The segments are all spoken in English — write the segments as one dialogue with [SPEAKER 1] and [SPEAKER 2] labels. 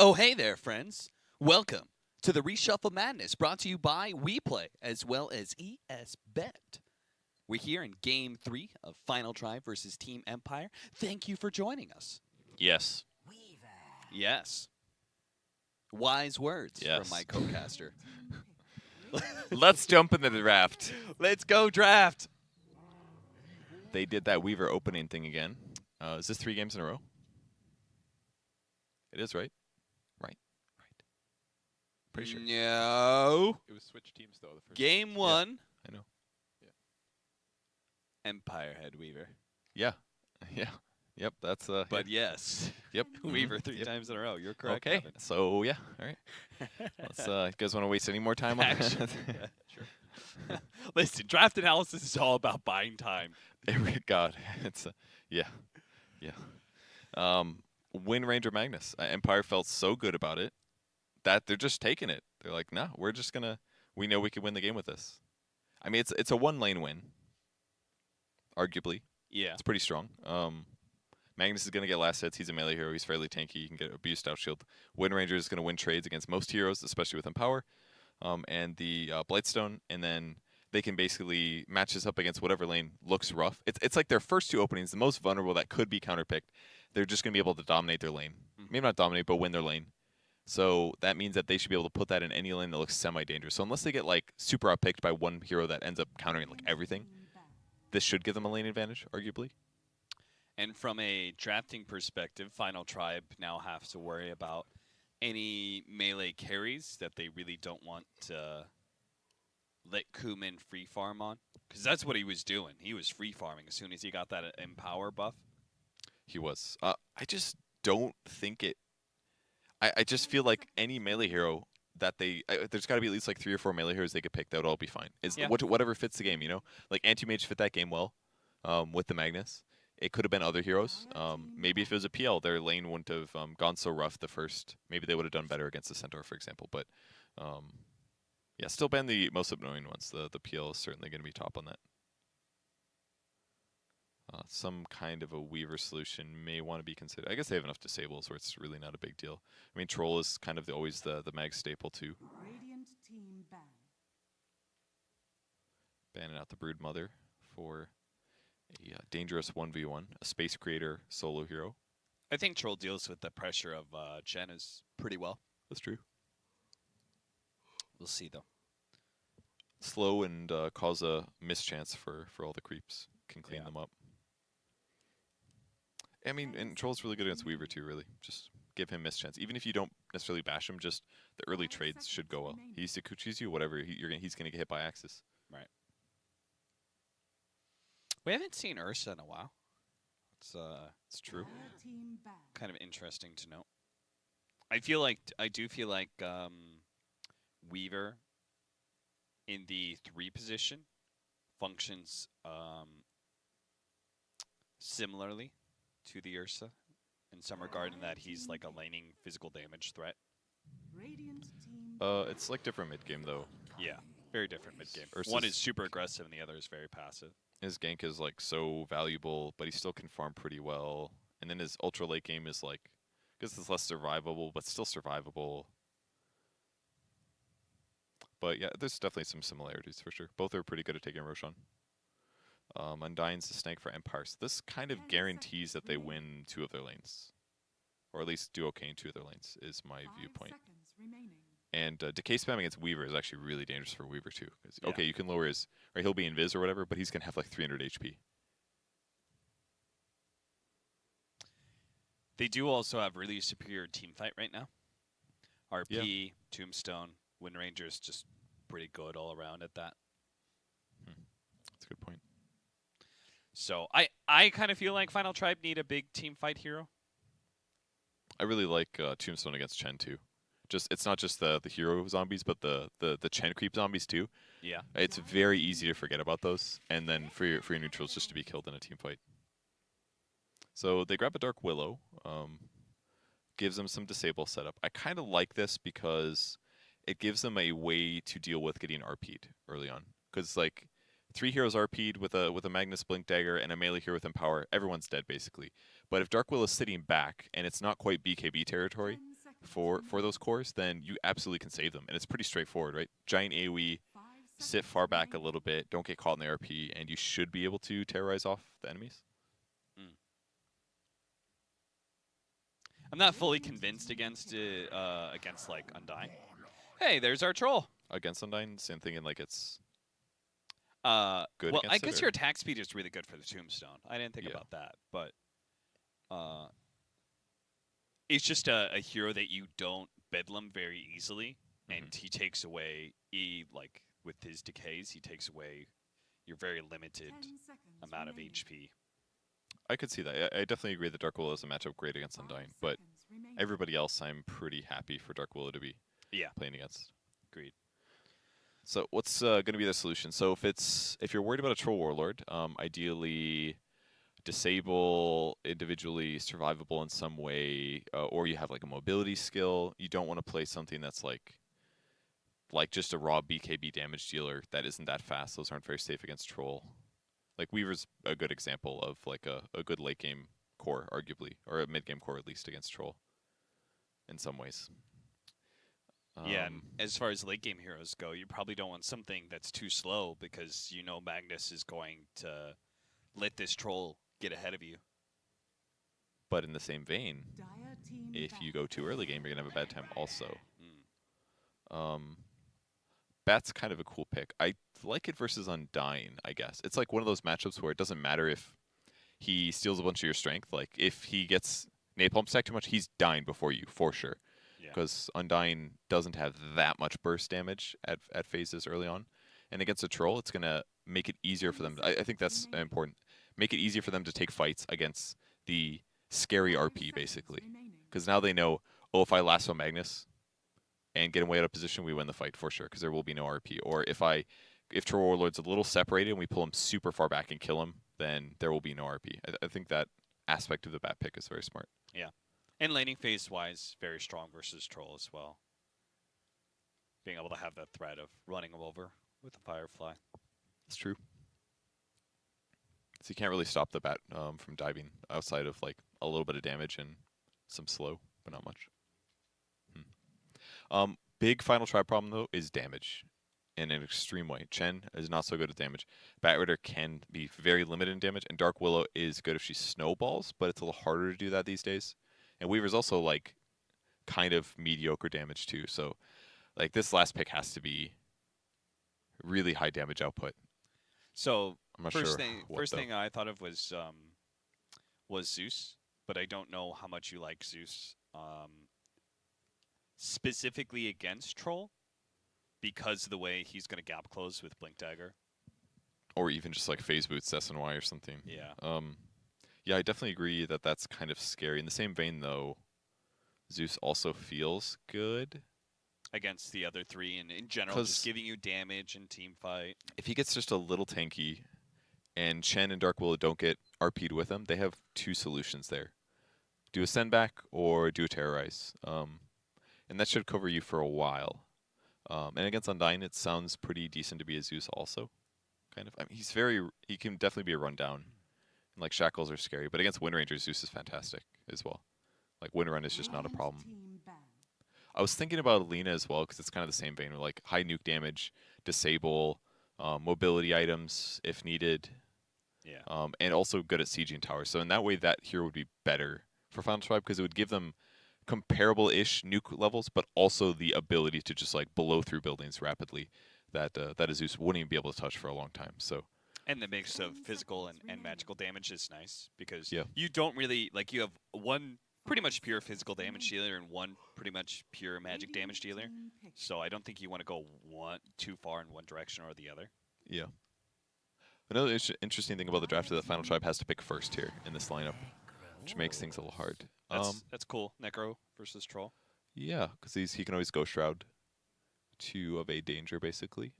[SPEAKER 1] Oh, hey there, friends. Welcome to the Reshuffle Madness brought to you by WePlay as well as ESBet. We're here in Game 3 of Final Tribe versus Team Empire. Thank you for joining us.
[SPEAKER 2] Yes.
[SPEAKER 1] Yes. Wise words
[SPEAKER 2] Yes.
[SPEAKER 1] from my co-caster.
[SPEAKER 2] Let's jump into the draft.
[SPEAKER 1] Let's go draft.
[SPEAKER 2] They did that Weaver opening thing again. Is this 3 games in a row? It is, right? Right. Pretty sure.
[SPEAKER 1] No.
[SPEAKER 3] It was switch teams though. The first
[SPEAKER 1] Game 1.
[SPEAKER 2] I know.
[SPEAKER 1] Empire head Weaver.
[SPEAKER 2] Yeah. Yeah. Yep, that's
[SPEAKER 1] But yes.
[SPEAKER 2] Yep.
[SPEAKER 1] Weaver 3
[SPEAKER 2] Yep.
[SPEAKER 1] times in a row. You're correct.
[SPEAKER 2] Okay.
[SPEAKER 1] Evan.
[SPEAKER 2] So, yeah. All right. Let's you guys want to waste any more time on
[SPEAKER 1] Action.
[SPEAKER 2] that?
[SPEAKER 1] Sure. Listen, draft analysis is all about buying time.
[SPEAKER 2] God, it's yeah. Win Ranger Magnus. Empire felt so good about it that they're just taking it. They're like, "No, we're just going to we know we can win the game with this." I mean, it's a one-lane win. Arguably.
[SPEAKER 1] Yeah.
[SPEAKER 2] It's pretty strong. Magnus is going to get last hits. He's a melee hero. He's fairly tanky. He can get abused out shield. Wind Ranger is going to win trades against most heroes, especially with Empower. And the Blightstone, and then they can basically match this up against whatever lane looks rough. It's like their first 2 openings, the most vulnerable that could be counterpicked. They're just going to be able to dominate their lane. Maybe not dominate, but win their lane. So that means that they should be able to put that in any lane that looks semi-dangerous. So unless they get like super outpicked by one hero that ends up countering like everything, this should give them a lane advantage, arguably.
[SPEAKER 1] And from a drafting perspective, Final Tribe now have to worry about any melee carries that they really don't want to let Kumin free farm on. Because that's what he was doing. He was free farming as soon as he got that Empower buff.
[SPEAKER 2] He was. I just don't think it. I just feel like any melee hero that there's got to be at least like 3 or 4 melee heroes they could pick that would all be fine.
[SPEAKER 1] Yeah.
[SPEAKER 2] Whatever fits the game, you know? Like Anti-Mage fit that game well with the Magnus. It could have been other heroes. Maybe if it was a PL, their lane wouldn't have gone so rough the first. Maybe they would have done better against the Centaur, for example. But yeah, still ban the most annoying ones. The PL is certainly going to be top on that. Some kind of a Weaver solution may want to be considered. I guess they have enough disables where it's really not a big deal. I mean, Troll is kind of always the mag staple too. Banning out the Brood Mother for a dangerous 1v1, a space creator solo hero.
[SPEAKER 1] I think Troll deals with the pressure of Janus pretty well.
[SPEAKER 2] That's true.
[SPEAKER 1] We'll see, though.
[SPEAKER 2] Slow and cause a mischance for all the creeps. Can clean them up. I mean, and Troll's really good against Weaver too, really. Just give him mischance. Even if you don't necessarily bash him, just the early trades should go well. He Sakuchis you, whatever, he's going to get hit by Axis.
[SPEAKER 1] Right. We haven't seen Ursa in a while.
[SPEAKER 2] It's true.
[SPEAKER 1] Kind of interesting to note. I do feel like Weaver in the 3 position functions similarly to the Ursa in some regard, in that he's like a laning physical damage threat.
[SPEAKER 2] It's like different mid game though.
[SPEAKER 1] Yeah, very different mid game.
[SPEAKER 2] Ursa's
[SPEAKER 1] One is super aggressive and the other is very passive.
[SPEAKER 2] His gank is like so valuable, but he still can farm pretty well. And then his ultra late game is like, I guess it's less survivable, but still survivable. But yeah, there's definitely some similarities for sure. Both are pretty good at taking Roshan. Undying's the snake for Empire. So this kind of guarantees that they win 2 of their lanes. Or at least do okay in 2 of their lanes, is my viewpoint. And decay spam against Weaver is actually really dangerous for Weaver too. Okay, you can lower his, or he'll be invis or whatever, but he's going to have like 300 HP.
[SPEAKER 1] They do also have really superior team fight right now. RP, Tombstone, Wind Ranger is just pretty good all around at that.
[SPEAKER 2] That's a good point.
[SPEAKER 1] So I kind of feel like Final Tribe need a big team fight hero.
[SPEAKER 2] I really like Tombstone against Chen too. It's not just the hero zombies, but the Chen creep zombies too.
[SPEAKER 1] Yeah.
[SPEAKER 2] It's very easy to forget about those, and then for your neutrals just to be killed in a team fight. So they grab a Dark Willow, gives them some disable setup. I kind of like this because it gives them a way to deal with getting RP'd early on. Because like 3 heroes RP'd with a Magnus Blink Dagger and a melee hero with Empower, everyone's dead basically. But if Dark Willow is sitting back and it's not quite BKB territory, for those cores, then you absolutely can save them, and it's pretty straightforward, right? Giant AoE, sit far back a little bit, don't get caught in the RP, and you should be able to terrorize off the enemies.
[SPEAKER 1] Mm. I'm not fully convinced against like Undying. Hey, there's our troll.
[SPEAKER 2] Against Undyne, same thing in like it's good
[SPEAKER 1] well, I
[SPEAKER 2] against it,
[SPEAKER 1] guess
[SPEAKER 2] or-
[SPEAKER 1] your attack speed is really good for the Tombstone. I didn't think
[SPEAKER 2] Yeah.
[SPEAKER 1] about that, but it's just a hero that you don't bedlam very easily, and he takes away like with his decays, he takes away your very limited amount of HP.
[SPEAKER 2] I could see that. I definitely agree that Dark Willow is a matchup great against Undyne, but everybody else I'm pretty happy for Dark Willow to be playing against.
[SPEAKER 1] Agreed.
[SPEAKER 2] So what's going to be the solution? So if you're worried about a Troll Warlord, ideally disable individually survivable in some way, or you have like a mobility skill. You don't want to play something that's like just a raw BKB damage dealer that isn't that fast. Those aren't very safe against Troll. Like Weaver's a good example of like a good late game core, arguably, or a mid game core at least against Troll. In some ways.
[SPEAKER 1] Yeah, and as far as late game heroes go, you probably don't want something that's too slow because you know Magnus is going to let this troll get ahead of you.
[SPEAKER 2] But in the same vein, if you go too early game, you're gonna have a bad time also. Bat's kind of a cool pick. I like it versus Undyne, I guess. It's like one of those matchups where it doesn't matter if he steals a bunch of your strength. Like if he gets Napalm stacked too much, he's dying before you for sure. Because Undyne doesn't have that much burst damage at phases early on. And against a troll, it's going to make it easier for them. I think that's important. Make it easier for them to take fights against the scary RP, basically. Because now they know, oh, if I lasso Magnus and get him way out of position, we win the fight for sure, because there will be no RP. Or if Troll Warlord's a little separated and we pull him super far back and kill him, then there will be no RP. I think that aspect of the bat pick is very smart.
[SPEAKER 1] Yeah. And laning phase-wise, very strong versus Troll as well. Being able to have that threat of running him over with the Firefly.
[SPEAKER 2] That's true. So you can't really stop the bat from diving outside of like a little bit of damage and some slow, but not much. Big final try problem though is damage in an extreme way. Chen is not so good at damage. Batrider can be very limited in damage, and Dark Willow is good if she snowballs, but it's a little harder to do that these days. And Weaver's also like kind of mediocre damage too. So like this last pick has to be really high damage output.
[SPEAKER 1] So
[SPEAKER 2] I'm not
[SPEAKER 1] first
[SPEAKER 2] sure
[SPEAKER 1] thing I thought of was Zeus, but I don't know how much you like Zeus specifically against Troll because of the way he's going to gap close with Blink Dagger.
[SPEAKER 2] Or even just like phase boots SNY or something.
[SPEAKER 1] Yeah.
[SPEAKER 2] Yeah, I definitely agree that that's kind of scary. In the same vein, though, Zeus also feels good
[SPEAKER 1] against the other three, and in general, just giving you damage and team fight.
[SPEAKER 2] If he gets just a little tanky, and Chen and Dark Willow don't get RP'd with him, they have two solutions there: do a send back or do a terrorize, and that should cover you for a while. And against Undyne, it sounds pretty decent to be a Zeus also, kind of. I mean, he can definitely be a rundown. Like Shackles are scary, but against Wind Ranger, Zeus is fantastic as well. Like Wind Run is just not a problem. I was thinking about Alina as well because it's kind of the same vein, with like high nuke damage, disable, mobility items if needed, and also good at sieging towers. So in that way, that hero would be better for Final Tribe because it would give them comparable-ish nuke levels, but also the ability to just like blow through buildings rapidly that a Zeus wouldn't even be able to touch for a long time. So.
[SPEAKER 1] And the mix of physical and magical damage is nice because
[SPEAKER 2] Yeah.
[SPEAKER 1] you don't really, like, you have one pretty much pure physical damage dealer and one pretty much pure magic damage dealer. So I don't think you want to go too far in one direction or the other.
[SPEAKER 2] Yeah. Another interesting thing about the draft is that Final Tribe has to pick first here in this lineup, which makes things a little hard.
[SPEAKER 1] That's cool. Necro versus Troll.
[SPEAKER 2] Yeah, because he can always Ghost Shroud to evade danger, basically.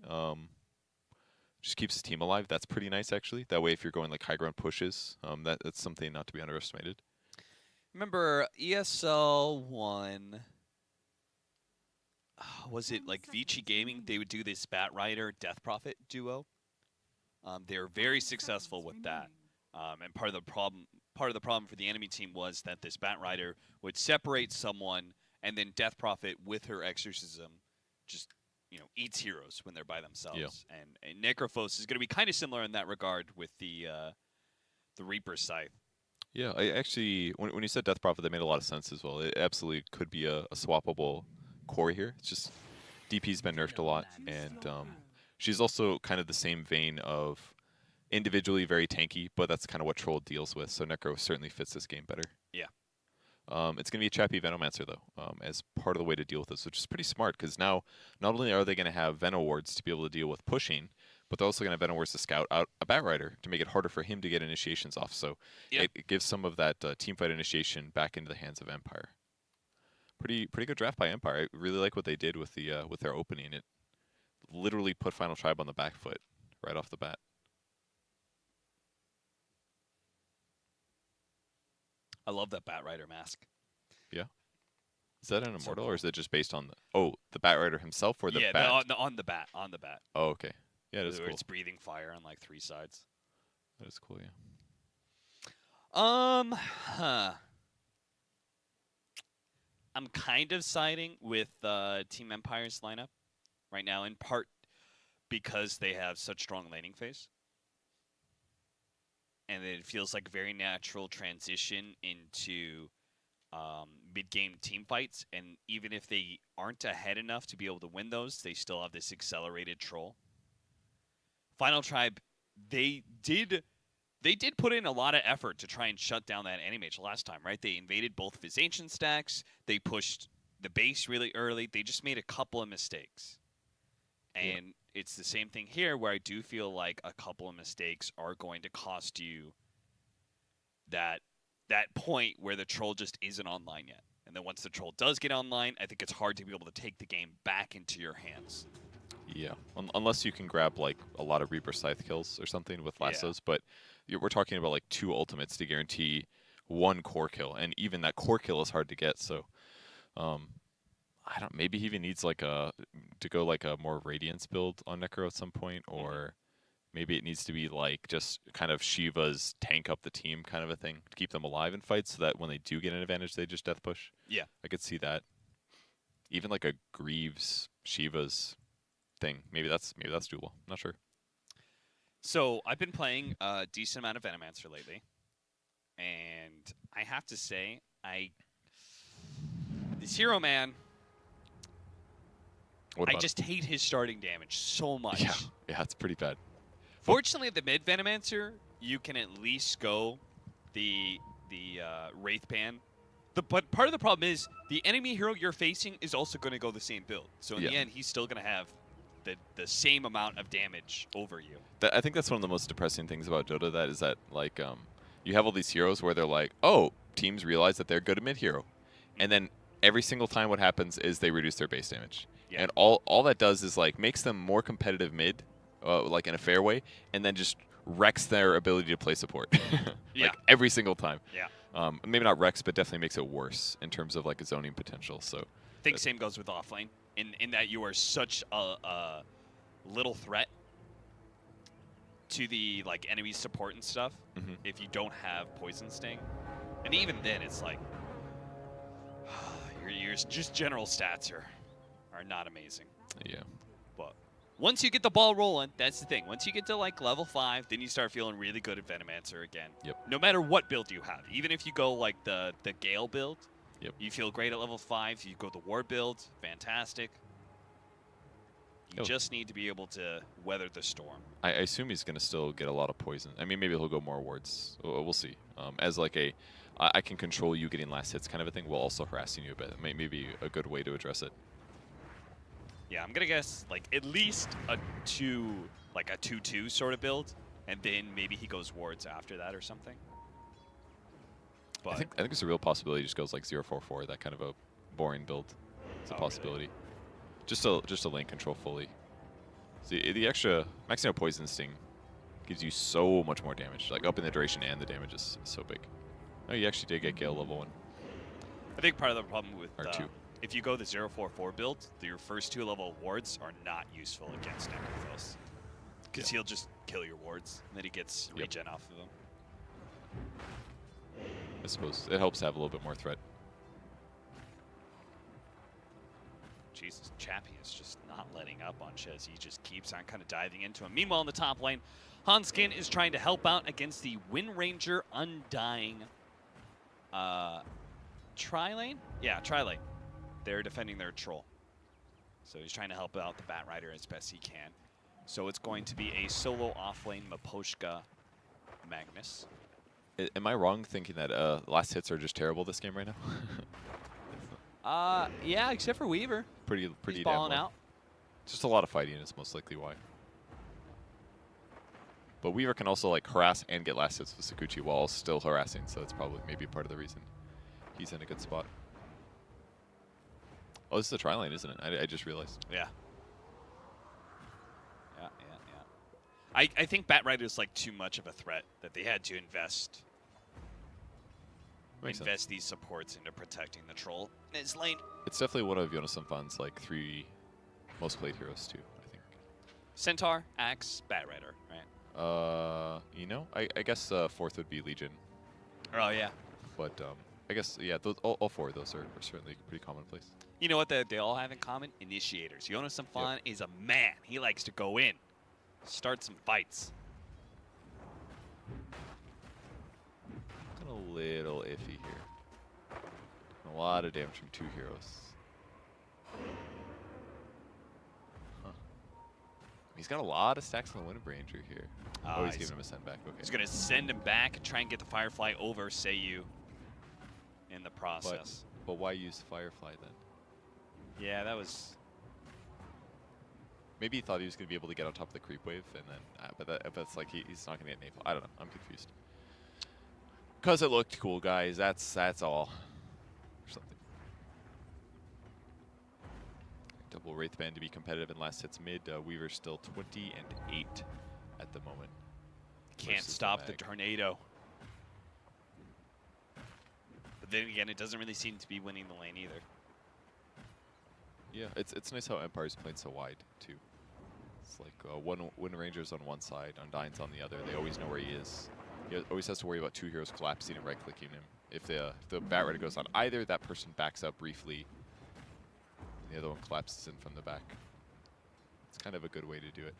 [SPEAKER 2] Just keeps his team alive. That's pretty nice, actually. That way, if you're going like high ground pushes, that's something not to be underestimated.
[SPEAKER 1] Remember ESL 1, was it like Vici Gaming? They would do this Bat Rider Death Prophet duo. They were very successful with that. And part of the problem for the enemy team was that this Bat Rider would separate someone And then Death Prophet with her Exorcism just, eats heroes when they're by themselves. And Necrophos is going to be kind of similar in that regard with the Reaper's Scythe.
[SPEAKER 2] Yeah, I actually, when you said Death Prophet, that made a lot of sense as well. It absolutely could be a swappable core here. It's just DP's been nerfed a lot, and she's also kind of the same vein of individually very tanky, but that's kind of what Troll deals with. So Necro certainly fits this game better.
[SPEAKER 1] Yeah.
[SPEAKER 2] It's going to be a Chappy Venomancer, though, as part of the way to deal with this, which is pretty smart, because now not only are they going to have Venom wards to be able to deal with pushing, but they're also going to have Venom wards to scout out a Batrider to make it harder for him to get initiations off. So it gives some of that teamfight initiation back into the hands of Empire. Pretty good draft by Empire. I really like what they did with the with their opening. It literally put Final Tribe on the back foot right off the bat.
[SPEAKER 1] I love that Batrider mask.
[SPEAKER 2] Yeah. Is that an immortal, or is it just based on the Batrider himself, or the bat?
[SPEAKER 1] On the bat. On the bat.
[SPEAKER 2] Oh, okay. Yeah, it is cool.
[SPEAKER 1] It's breathing fire on like 3 sides.
[SPEAKER 2] That is cool, yeah.
[SPEAKER 1] I'm kind of siding with Team Empire's lineup right now, in part because they have such strong laning phase. And it feels like a very natural transition into mid-game team fights. And even if they aren't ahead enough to be able to win those, they still have this accelerated troll. Final Tribe, they did put in a lot of effort to try and shut down that Animage last time, right? They invaded both of his ancient stacks. They pushed the base really early. They just made a couple of mistakes. And it's the same thing here, where I do feel like a couple of mistakes are going to cost you that point where the troll just isn't online yet. And then once the troll does get online, I think it's hard to be able to take the game back into your hands.
[SPEAKER 2] Yeah, unless you can grab like a lot of Reaper Scythe kills or something with lassos, but we're talking about like 2 ultimates to guarantee 1 core kill, and even that core kill is hard to get. So, maybe he even needs like to go like a more Radiance build on Necro at some point, or maybe it needs to be like just kind of Shiva's tank up the team kind of a thing to keep them alive in fights, so that when they do get an advantage, they just death push.
[SPEAKER 1] Yeah,
[SPEAKER 2] I could see that. Even like a Greaves Shiva's thing. Maybe that's doable. Not sure.
[SPEAKER 1] So I've been playing a decent amount of Venomancer lately, and I have to say, this hero man, I just hate his starting damage so much.
[SPEAKER 2] Yeah, it's pretty bad.
[SPEAKER 1] Fortunately, the mid Venomancer, you can at least go the Wraith Pan. But part of the problem is the enemy hero you're facing is also going to go the same build. So in the end, he's still going to have the same amount of damage over you.
[SPEAKER 2] I think that's one of the most depressing things about Dota. That is that like you have all these heroes where they're like, oh, teams realize that they're good at mid hero, and then every single time what happens is they reduce their base damage, and all that does is like makes them more competitive mid, like in a fair way, and then just wrecks their ability to play support. Like every single time. Yeah. Maybe not wrecks, but definitely makes it worse in terms of like a zoning potential. So
[SPEAKER 1] I think same goes with offlane. In that you are such a little threat to the like enemy support and stuff if you don't have Poison Sting. And even then it's like your just general stats are not amazing.
[SPEAKER 2] Yeah.
[SPEAKER 1] But once you get the ball rolling, that's the thing. Once you get to like level 5, then you start feeling really good at Venomancer again.
[SPEAKER 2] Yep.
[SPEAKER 1] No matter what build you have. Even if you go like the Gale build,
[SPEAKER 2] you
[SPEAKER 1] feel great at level 5. You go the War build, fantastic. You just need to be able to weather the storm.
[SPEAKER 2] I assume he's going to still get a lot of poison. I mean, maybe he'll go more wards. We'll see. As like I can control you getting last hits kind of a thing, while also harassing you a bit. Maybe a good way to address it.
[SPEAKER 1] Yeah, I'm going to guess like at least a 2-2 sort of build, and then maybe he goes wards after that or something. But
[SPEAKER 2] I think it's a real possibility. He just goes like 0-4-4, that kind of a boring build. It's a possibility. Really? Just to lane control fully. See, the extra maxing out Poison Sting gives you so much more damage. Like up in the duration, and the damage is so big. Oh, you actually did get Gale level 1.
[SPEAKER 1] I think part of the problem with
[SPEAKER 2] or 2.
[SPEAKER 1] If you go the 0-4-4 build, your first 2 level wards are not useful against Necrophos. Because he'll just kill your wards, and then he gets regen off of them.
[SPEAKER 2] I suppose it helps to have a little bit more threat.
[SPEAKER 1] Jesus, Chappie is just not letting up on Chess. He just keeps on kind of diving into him. Meanwhile, in the top lane, Hanskin is trying to help out against the Wind Ranger Undying tri-lane? Yeah, tri-lane. They're defending their troll. So he's trying to help out the Bat Rider as best he can. So it's going to be a solo off-lane Miposhka Magnus.
[SPEAKER 2] Am I wrong thinking that last hits are just terrible this game right now?
[SPEAKER 1] Yeah, except for Weaver.
[SPEAKER 2] Pretty
[SPEAKER 1] He's
[SPEAKER 2] damn
[SPEAKER 1] balling
[SPEAKER 2] well.
[SPEAKER 1] out.
[SPEAKER 2] Just a lot of fighting is most likely why. But Weaver can also like harass and get last hits with Sakuchi while still harassing, so it's probably maybe part of the reason he's in a good spot. Oh, this is the tri-lane, isn't it? I just realized.
[SPEAKER 1] Yeah. I think Bat Rider is like too much of a threat that they had to invest
[SPEAKER 2] Makes sense.
[SPEAKER 1] these supports into protecting the troll in his lane.
[SPEAKER 2] It's definitely one of Jonas Fan's like 3 most played heroes too, I think.
[SPEAKER 1] Centaur, Axe, Bat Rider, right?
[SPEAKER 2] You know, I guess fourth would be Legion,
[SPEAKER 1] Oh yeah.
[SPEAKER 2] but I guess yeah, all 4 of those are certainly pretty commonplace.
[SPEAKER 1] You know what they all have in common? Initiators. Jonas Fan is a man. He likes to go in, start some fights.
[SPEAKER 2] A little iffy here. A lot of damage from 2 heroes. Huh. He's got a lot of stacks on the Wind Ranger here. Oh, he's giving him a send back. Okay.
[SPEAKER 1] He's going to send him back and try and get the Firefly over Seiyu in the process.
[SPEAKER 2] But why use Firefly then?
[SPEAKER 1] Yeah, that was...
[SPEAKER 2] Maybe he thought he was going to be able to get on top of the creep wave, and then, but that's like he's not going to get napalm. I don't know. I'm confused. Because it looked cool, guys. That's all. Or something. Double Wraithband to be competitive in last hits mid. Weaver's still 20-8 at the moment.
[SPEAKER 1] Can't stop the tornado. But then again, it doesn't really seem to be winning the lane either.
[SPEAKER 2] Yeah, it's nice how Empire's playing so wide, too. It's like one Wind Ranger's on one side, Undying's on the other. They always know where he is. He always has to worry about 2 heroes collapsing and right-clicking him. If the Bat Rider goes on either, that person backs up briefly, and the other one collapses in from the back. It's kind of a good way to do it.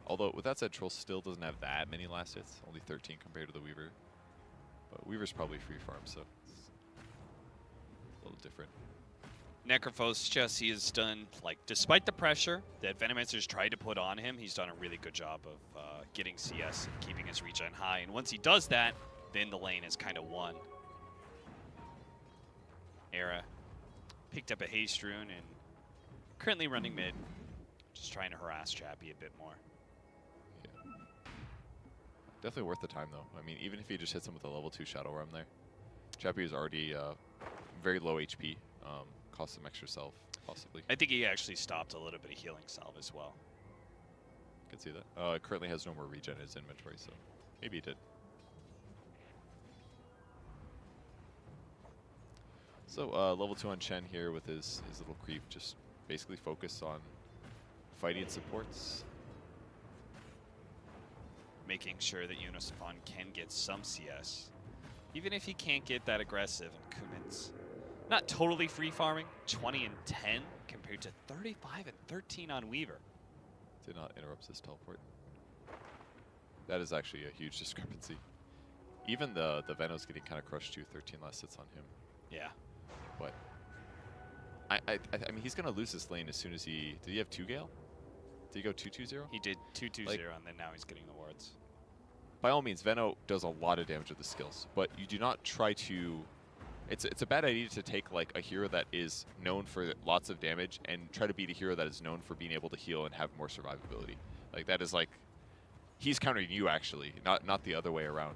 [SPEAKER 2] Although, with that said, Troll still doesn't have that many last hits, only 13 compared to the Weaver. But Weaver's probably free farm, so it's a little different.
[SPEAKER 1] Necrophos just, he has done, like, despite the pressure that Venomancer's tried to put on him, he's done a really good job of getting CS and keeping his regen high. And once he does that, then the lane is kind of won. Era picked up a Haste Rune and currently running mid, just trying to harass Chappie a bit more.
[SPEAKER 2] Yeah. Definitely worth the time, though. I mean, even if he just hits him with a level 2 Shadow Realm there. Chappie is already very low HP. Cost some extra salve, possibly.
[SPEAKER 1] I think he actually stopped a little bit of healing salve as well.
[SPEAKER 2] Can see that. It currently has no more regen in his inventory, so maybe he did. So level 2 on Chen here with his little creep, just basically focus on fighting supports.
[SPEAKER 1] Making sure that Jonas Fan can get some CS. Even if he can't get that aggressive, and Kumin's not totally free farming, 20 and 10 compared to 35 and 13 on Weaver.
[SPEAKER 2] Did not interrupt his teleport. That is actually a huge discrepancy. Even the Veno's getting kind of crushed too, 13 last hits on him.
[SPEAKER 1] Yeah.
[SPEAKER 2] But I mean, he's gonna lose this lane as soon as he. Did he have 2 Gale? Did he go 2-2-0?
[SPEAKER 1] He did 2-2-0,
[SPEAKER 2] Like,
[SPEAKER 1] and then now he's getting the wards.
[SPEAKER 2] By all means, Veno does a lot of damage with the skills, but you do not try to. It's a bad idea to take like a hero that is known for lots of damage and try to beat a hero that is known for being able to heal and have more survivability. Like that is like he's countering you actually, not the other way around.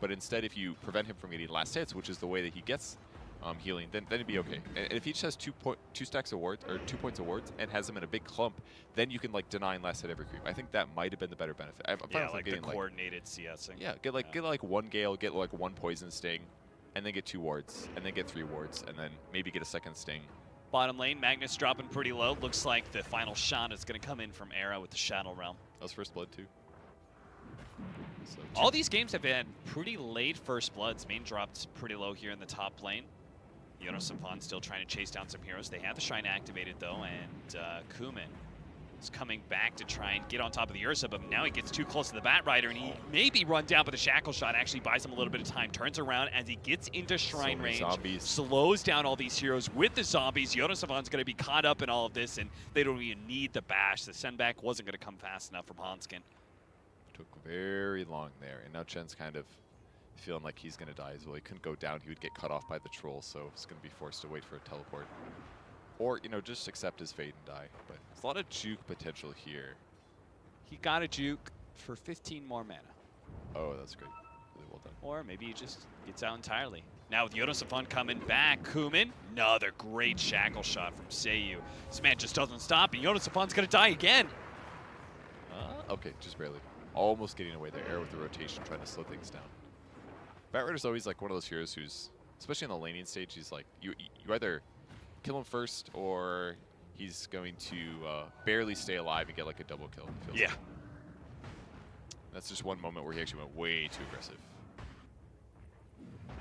[SPEAKER 2] But instead, if you prevent him from getting last hits, which is the way that he gets healing, then it'd be okay. And if he just has 2 stacks of wards or 2 points of wards and has them in a big clump, then you can like deny last hit every creep. I think that might have been the better benefit. I'm
[SPEAKER 1] Yeah, like
[SPEAKER 2] getting
[SPEAKER 1] the coordinated CSing.
[SPEAKER 2] Yeah, get like 1 Gale, get like 1 poison sting, and then get 2 wards, and then get 3 wards, and then maybe get a second sting.
[SPEAKER 1] Bottom lane, Magnus dropping pretty low. Looks like the final shot is going to come in from Era with the Shadow Realm.
[SPEAKER 2] That was first blood too. So
[SPEAKER 1] All these games have been pretty late first bloods. Main dropped pretty low here in the top lane. Jonas and Vaughn still trying to chase down some heroes. They have the Shrine activated, though, and Kuman is coming back to try and get on top of the Ursa, but now he gets too close to the Bat Rider, and he may be run down, but the Shackle Shot actually buys him a little bit of time. Turns around as he gets into Shrine range,
[SPEAKER 2] zombies.
[SPEAKER 1] slows down all these heroes with the zombies. Jonas and Vaughn's going to be caught up in all of this, and they don't even need the bash. The send back wasn't going to come fast enough from Hanskin.
[SPEAKER 2] Took very long there, and now Chen's kind of feeling like he's going to die as well. He couldn't go down. He would get cut off by the troll, so he's going to be forced to wait for a teleport. Or, you know, just accept his fate and die. But there's a lot of juke potential here.
[SPEAKER 1] He got a juke for 15 more mana.
[SPEAKER 2] Oh, that's great. Really well done.
[SPEAKER 1] Or maybe he just gets out entirely. Now with Jonas and Vaughn coming back, Kuman, another great Shackle Shot from Seiyu. This man just doesn't stop, and Jonas and Vaughn's going to die again.
[SPEAKER 2] Okay, just barely. Almost getting away there. Air with the rotation, trying to slow things down. Bat Rider's always like one of those heroes who's, especially in the laning stage, he's like, you either kill him first or he's going to barely stay alive and get like a double kill.
[SPEAKER 1] Yeah.
[SPEAKER 2] Like. That's just one moment where he actually went way too aggressive.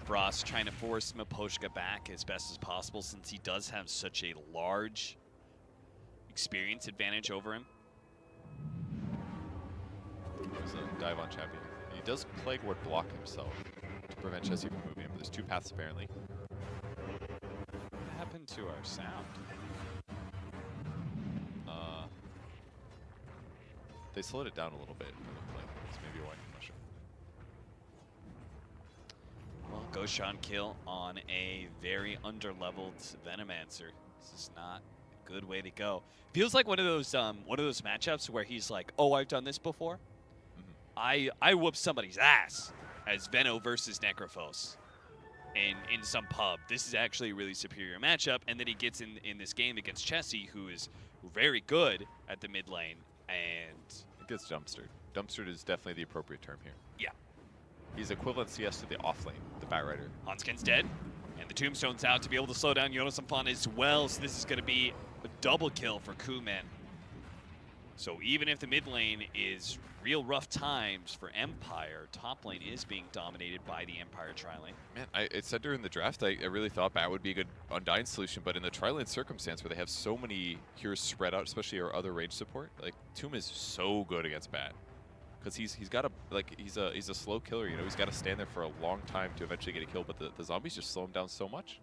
[SPEAKER 1] Frost trying to force Miposhka back as best as possible since he does have such a large experience advantage over him.
[SPEAKER 2] There's a dive on champion. He does Plague Ward block himself to prevent Chessie from moving him. There's two paths apparently.
[SPEAKER 1] What happened to our sound?
[SPEAKER 2] They slowed it down a little bit. It looked like it's maybe why. I'm not sure.
[SPEAKER 1] Well, Goshan kill on a very underleveled Venomancer. This is not a good way to go. Feels like one of those matchups where he's like, "Oh, I've done this before. I whooped somebody's ass as Veno versus Necrophos in some pub. This is actually a really superior matchup." And then he gets in this game against Chessie, who is very good at the mid lane, and
[SPEAKER 2] it gets dumpstered. Dumpstered is definitely the appropriate term here.
[SPEAKER 1] Yeah.
[SPEAKER 2] He's equivalent CS to the off lane, the Bat Rider.
[SPEAKER 1] Hanskin's dead, and the Tombstone's out to be able to slow down Jonas and Vaughn as well, so this is going to be a double kill for Kuman. So even if the mid lane is real rough times for Empire, top lane is being dominated by the Empire tri-lane.
[SPEAKER 2] Man, I said during the draft, I really thought Bat would be a good Undying solution, but in the tri-lane circumstance where they have so many heroes spread out, especially our other range support, like Tomb is so good against Bat. Because he's got a he's a slow killer, you know, he's got to stand there for a long time to eventually get a kill, but the zombies just slow him down so much.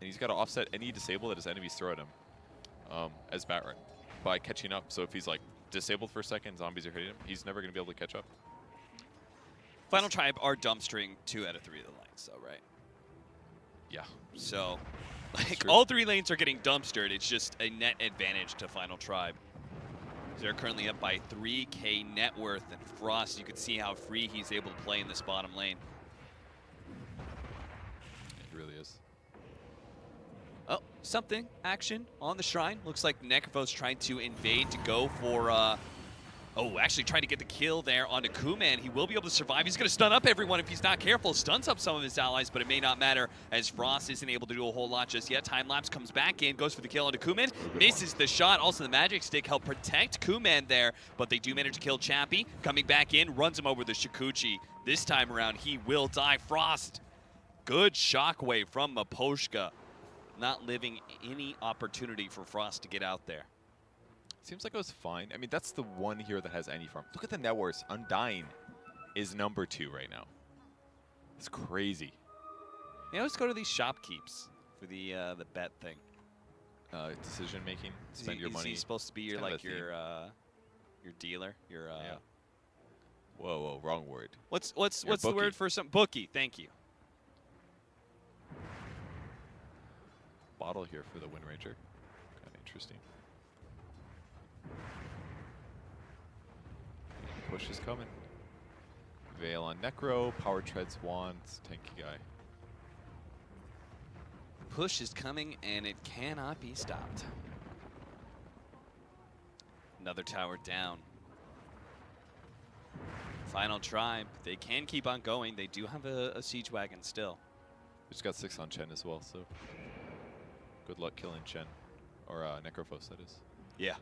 [SPEAKER 2] And he's got to offset any disable that his enemies throw at him as Bat Rider by catching up. So if he's like disabled for a second, zombies are hitting him, he's never going to be able to catch up.
[SPEAKER 1] Final Tribe are dumpstering 2 out of 3 of the lanes, though, right?
[SPEAKER 2] Yeah.
[SPEAKER 1] So, like, all 3 lanes are getting dumpstered. It's just a net advantage to Final Tribe. They're currently up by 3K net worth, and Frost, you can see how free he's able to play in this bottom lane.
[SPEAKER 2] It really is.
[SPEAKER 1] Oh, something. Action on the Shrine. Looks like Necrophos trying to invade to go for, actually trying to get the kill there onto Kuman. He will be able to survive. He's going to stun up everyone if he's not careful. Stuns up some of his allies, but it may not matter as Frost isn't able to do a whole lot just yet. Time-lapse comes back in, goes for the kill onto Kuman. Misses the shot. Also, the Magic Stick helped protect Kuman there, but they do manage to kill Chappie. Coming back in, runs him over the Shikuchi. This time around, he will die. Frost. Good shockwave from Miposhka. Not leaving any opportunity for Frost to get out there.
[SPEAKER 2] Seems like it was fine. I mean, that's the one here that has any farm. Look at the net worth. Undying is number 2 right now. It's crazy.
[SPEAKER 1] Yeah, let's go to these shopkeeps for the bet thing.
[SPEAKER 2] Decision making. Spend your money.
[SPEAKER 1] Is he supposed to be your like your dealer? Your
[SPEAKER 2] yeah. Whoa, wrong word.
[SPEAKER 1] What's the word for some bookie? Thank you.
[SPEAKER 2] Bottle here for the Wind Ranger. Kind of interesting. Push is coming. Veil on Necro. Power treads wands. Tanky guy.
[SPEAKER 1] Push is coming, and it cannot be stopped. Another tower down. Final Tribe. They can keep on going. They do have a siege wagon still.
[SPEAKER 2] Just got 6 on Chen as well, so good luck killing Chen. Or Necrophos, that is.
[SPEAKER 1] Yeah.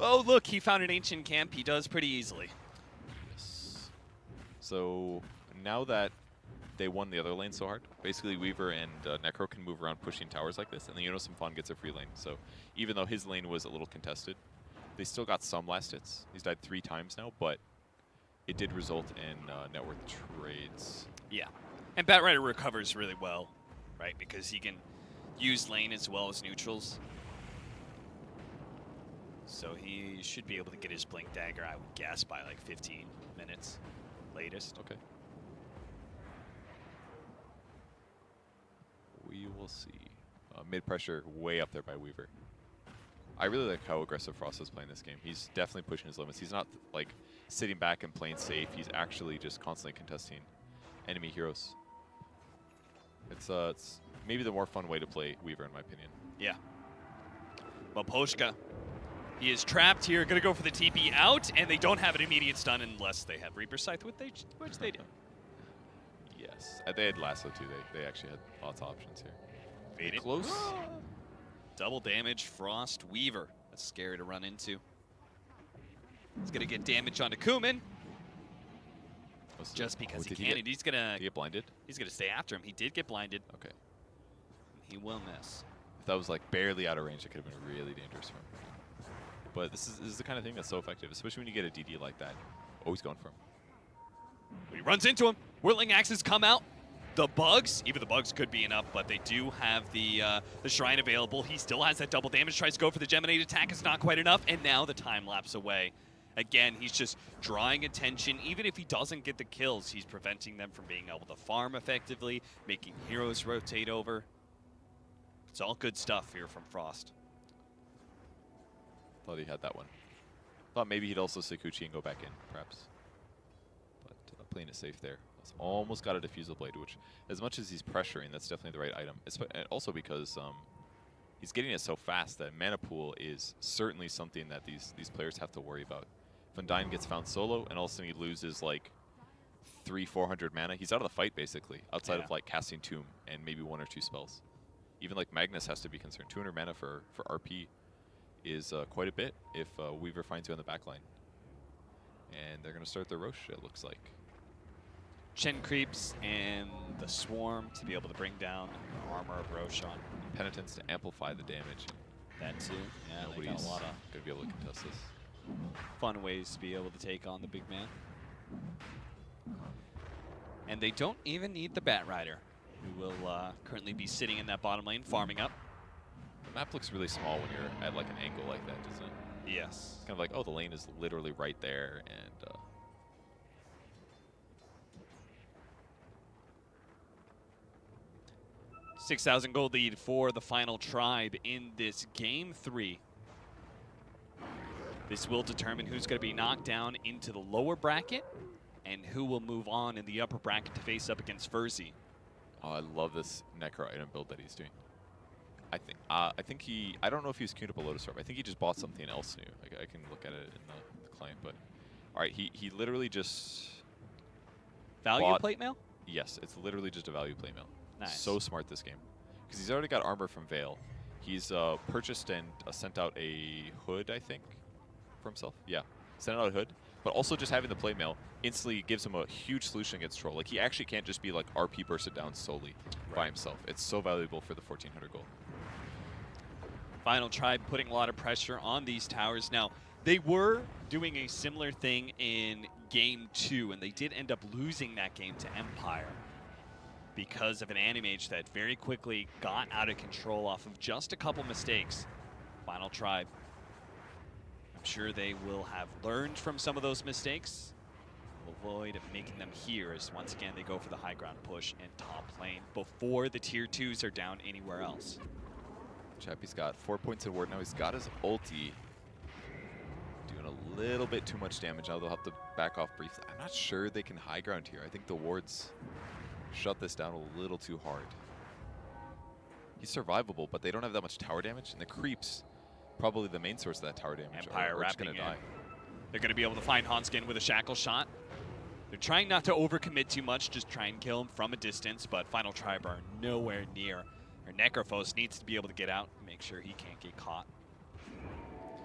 [SPEAKER 1] Oh, look, he found an ancient camp. He does pretty easily.
[SPEAKER 2] Yes. So now that they won the other lane so hard, basically Weaver and Necro can move around pushing towers like this, and then Fan gets a free lane. So even though his lane was a little contested, they still got some last hits. He's died 3 times now, but it did result in net worth trades.
[SPEAKER 1] Yeah. And Batrider recovers really well, right? Because he can use lane as well as neutrals. So he should be able to get his Blink Dagger, I would guess, by like 15 minutes latest.
[SPEAKER 2] Okay. We will see. Mid pressure way up there by Weaver. I really like how aggressive Frost is playing this game. He's definitely pushing his limits. He's not like sitting back and playing safe. He's actually just constantly contesting enemy heroes. It's maybe the more fun way to play Weaver, in my opinion.
[SPEAKER 1] Yeah. Well, Poshka, he is trapped here. Going to go for the TP out, and they don't have an immediate stun unless they have Reaper Scythe, which they do.
[SPEAKER 2] Yes. They had Lasso too. They actually had lots of options here.
[SPEAKER 1] Fade it.
[SPEAKER 2] Close.
[SPEAKER 1] Double damage, Frost, Weaver. That's scary to run into. He's going to get damage onto Kuman. Just because he can. And he's going to
[SPEAKER 2] get blinded.
[SPEAKER 1] He's going to stay after him. He did get blinded.
[SPEAKER 2] Okay.
[SPEAKER 1] He will miss.
[SPEAKER 2] If that was like barely out of range, it could have been really dangerous for him. But this is the kind of thing that's so effective, especially when you get a DD like that. Oh, he's going for him.
[SPEAKER 1] He runs into him. Whirling Axes come out. The bugs, even the bugs could be enough, but they do have the Shrine available. He still has that double damage, tries to go for the Geminate attack. It's not quite enough, and now the time lapse away. Again, he's just drawing attention. Even if he doesn't get the kills, he's preventing them from being able to farm effectively, making heroes rotate over. It's all good stuff here from Frost.
[SPEAKER 2] Thought he had that one. Thought maybe he'd also Sakuchi and go back in, perhaps. But playing it safe there. Almost got a Diffusal Blade, which, as much as he's pressuring, that's definitely the right item. And also because he's getting it so fast that Mana Pool is certainly something that these players have to worry about. If Undyne gets found solo, and all of a sudden he loses like 300-400 mana, he's out of the fight basically, outside of like casting Tomb and maybe 1 or 2 spells. Even like Magnus has to be concerned. 200 mana for RP is quite a bit if Weaver finds you on the back line. And they're going to start their Rosh, it looks like.
[SPEAKER 1] Shen creeps and the Swarm to be able to bring down the armor of Roshan.
[SPEAKER 2] Penitence to amplify the damage.
[SPEAKER 1] That too. Yeah,
[SPEAKER 2] nobody's
[SPEAKER 1] they got a lot of
[SPEAKER 2] going to be able to contest this.
[SPEAKER 1] Fun ways to be able to take on the big man. And they don't even need the Batrider, who will currently be sitting in that bottom lane, farming up.
[SPEAKER 2] The map looks really small when you're at like an angle like that, doesn't it?
[SPEAKER 1] Yes.
[SPEAKER 2] It's kind of like, oh, the lane is literally right there, and
[SPEAKER 1] 6,000 gold lead for the final tribe in this game 3. This will determine who's going to be knocked down into the lower bracket and who will move on in the upper bracket to face up against Furzy.
[SPEAKER 2] Oh, I love this Necro item build that he's doing. I think he, I don't know if he's queued up a Lotus Orb. I think he just bought something else new. I can look at it in the client, but all right, he literally just
[SPEAKER 1] Value plate mail?
[SPEAKER 2] Yes, it's literally just a value plate mail.
[SPEAKER 1] Nice.
[SPEAKER 2] So smart this game, because he's already got armor from Veil. He's purchased and sent out a hood, I think, for himself. Yeah, sent out a hood, but also just having the plate mail instantly gives him a huge solution against Troll. Like, he actually can't just be like RP bursted down solely by himself. It's so valuable for the 1,400 gold.
[SPEAKER 1] Final Tribe putting a lot of pressure on these towers. Now, they were doing a similar thing in Game 2, and they did end up losing that game to Empire because of an Animage that very quickly got out of control off of just a couple mistakes. Final Tribe, I'm sure they will have learned from some of those mistakes. Avoid making them here, as once again they go for the high ground push and top lane before the tier 2s are down anywhere else.
[SPEAKER 2] Chappie's got 4 points in ward now. He's got his ulti. Doing a little bit too much damage now. They'll have to back off briefly. I'm not sure they can high ground here. I think the wards shut this down a little too hard. He's survivable, but they don't have that much tower damage. And the creeps, probably the main source of that tower damage,
[SPEAKER 1] Empire
[SPEAKER 2] are just
[SPEAKER 1] wrapping
[SPEAKER 2] going to die.
[SPEAKER 1] They're going to be able to find Hanskin with a shackle shot. They're trying not to overcommit too much, just try and kill him from a distance, but Final Tribe are nowhere near. Or Necrophos needs to be able to get out and make sure he can't get caught.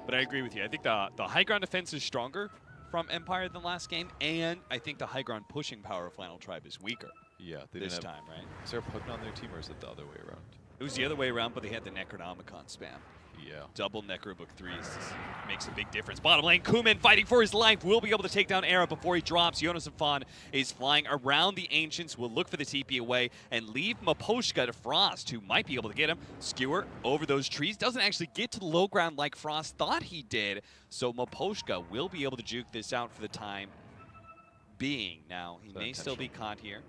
[SPEAKER 1] But I agree with you. I think the high ground defense is stronger from Empire than last game, and I think the high ground pushing power of Flannel Tribe is weaker
[SPEAKER 2] Yeah, they
[SPEAKER 1] this
[SPEAKER 2] didn't have,
[SPEAKER 1] time, right?
[SPEAKER 2] is there a Pugna on their team, or is it the other way around?
[SPEAKER 1] It was the other way around, but they had the Necronomicon spam.
[SPEAKER 2] Yeah.
[SPEAKER 1] Double Necrobook 3s makes a big difference. Bottom lane, Kuman fighting for his life. Will be able to take down Era before he drops. Jonas and Fawn is flying around the Ancients. Will look for the TP away and leave Maposhka to Frost, who might be able to get him. Skewer over those trees. Doesn't actually get to the low ground like Frost thought he did. So Maposhka will be able to juke this out for the time being. Now, he may still be caught here.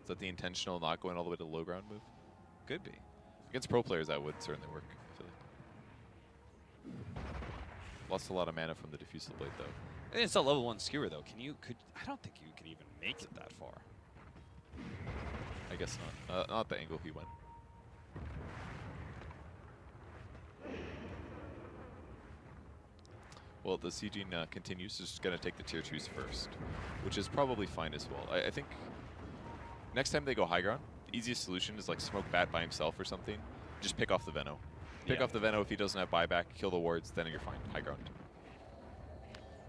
[SPEAKER 2] Is that the intentional not going all the way to the low ground move?
[SPEAKER 1] Could be.
[SPEAKER 2] Against pro players, that would certainly work. I feel like. Lost a lot of mana from the Diffusal Blade, though.
[SPEAKER 1] And it's a level 1 Skewer, though. I don't think you could even make it that far.
[SPEAKER 2] I guess not. Not the angle he went. Well, the sieging continues. Just going to take the tier 2s first, which is probably fine as well. I think next time they go high ground, the easiest solution is like smoke Bat by himself or something. Just pick off the Veno. Pick off the Veno if he doesn't have buyback, kill the wards, then you're fine. High ground.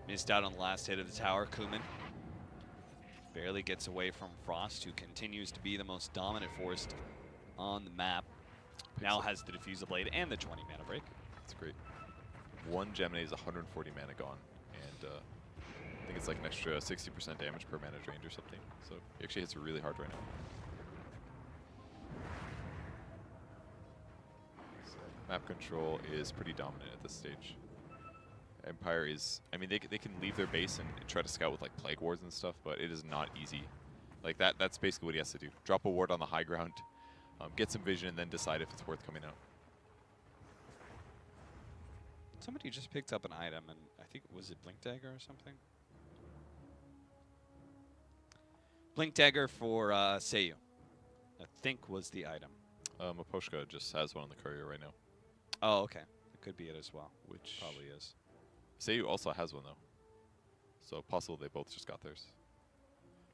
[SPEAKER 1] Missed out on the last hit of the tower. Kuman barely gets away from Frost, who continues to be the most dominant force on the map. Now has the Diffusal Blade and the 20 mana break.
[SPEAKER 2] That's great. One Gemini is 140 mana gone, and I think it's like an extra 60% damage per mana drained or something. So it actually hits really hard right now. So map control is pretty dominant at this stage. Empire is, I mean, they can leave their base and try to scout with like Plague Wards and stuff, but it is not easy. Like that's basically what he has to do. Drop a ward on the high ground, get some vision, and then decide if it's worth coming out.
[SPEAKER 1] Somebody just picked up an item, and I think, was it Blink Dagger or something? Blink Dagger for Seiyu, I think was the item.
[SPEAKER 2] Maposhka just has one on the courier right now.
[SPEAKER 1] Oh, okay. It could be it as well.
[SPEAKER 2] Which
[SPEAKER 1] probably is.
[SPEAKER 2] Seiyu also has one, though. So possible they both just got theirs.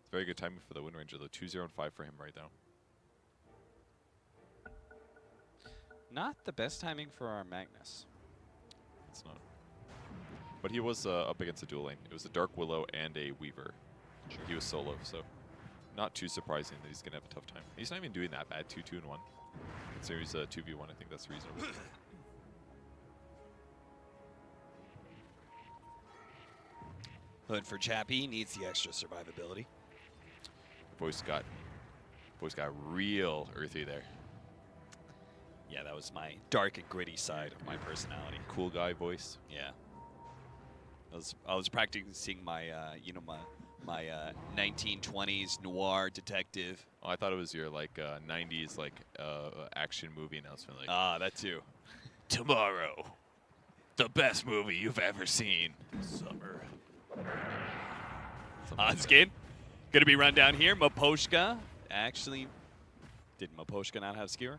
[SPEAKER 2] It's very good timing for the Wind Ranger, though. 2-0 and 5 for him right now.
[SPEAKER 1] Not the best timing for our Magnus.
[SPEAKER 2] It's not. But he was up against a dual lane. It was a Dark Willow and a Weaver. Sure. He was solo, so not too surprising that he's going to have a tough time. He's not even doing that bad, 2-2 and 1. So he's 2v1, I think that's reasonable.
[SPEAKER 1] Hood for Chappie needs the extra survivability.
[SPEAKER 2] Voice got real earthy there.
[SPEAKER 1] Yeah, that was my dark and gritty side of my personality.
[SPEAKER 2] Cool guy voice.
[SPEAKER 1] Yeah. I was practicing my my 1920s noir detective.
[SPEAKER 2] Oh, I thought it was your like 90s like action movie announcement. Like,
[SPEAKER 1] that too.
[SPEAKER 2] Tomorrow, the best movie you've ever seen.
[SPEAKER 1] Summer. Onskin, gonna be run down here. Maposhka, actually, did Maposhka not have Skewer?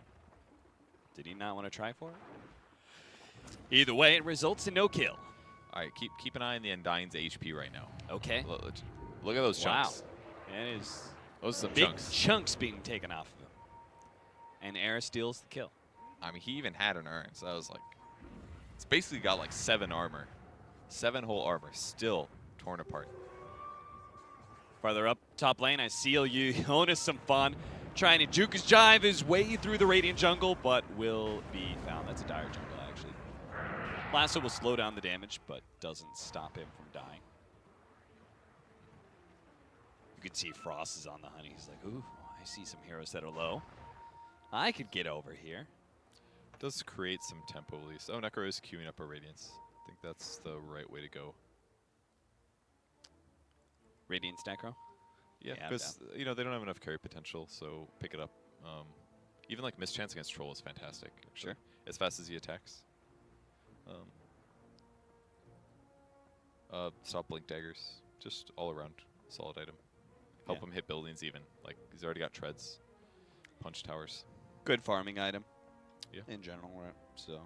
[SPEAKER 1] Did he not want to try for it? Either way, it results in no kill.
[SPEAKER 2] All right, keep an eye on the Undying's HP right now.
[SPEAKER 1] Okay.
[SPEAKER 2] Look at those chunks.
[SPEAKER 1] Wow. That is
[SPEAKER 2] those are some
[SPEAKER 1] big
[SPEAKER 2] chunks.
[SPEAKER 1] Chunks being taken off of him. And Era steals the kill.
[SPEAKER 2] I mean, he even had an urn, so I was like, it's basically got like 7 armor. 7 whole armor, still torn apart.
[SPEAKER 1] Farther up top lane, I seal you. Jonas some fun. Trying to juke his jive his way through the Radiant jungle, but will be found. That's a dire jungle, actually. Lasso will slow down the damage, but doesn't stop him from dying. You can see Frost is on the honey. He's like, ooh, I see some heroes that are low. I could get over here.
[SPEAKER 2] Does create some tempo at least. Oh, Necro is queuing up a Radiance. I think that's the right way to go.
[SPEAKER 1] Radiance Necro?
[SPEAKER 2] Yeah, because they don't have enough carry potential, so pick it up. Even like mischance against Troll is fantastic. Actually.
[SPEAKER 1] Sure.
[SPEAKER 2] As fast as he attacks. Stop Blink Daggers. Just all around solid item. Help him hit buildings even. Like he's already got treads. Punch towers.
[SPEAKER 1] Good farming item.
[SPEAKER 2] Yeah.
[SPEAKER 1] In general, right? So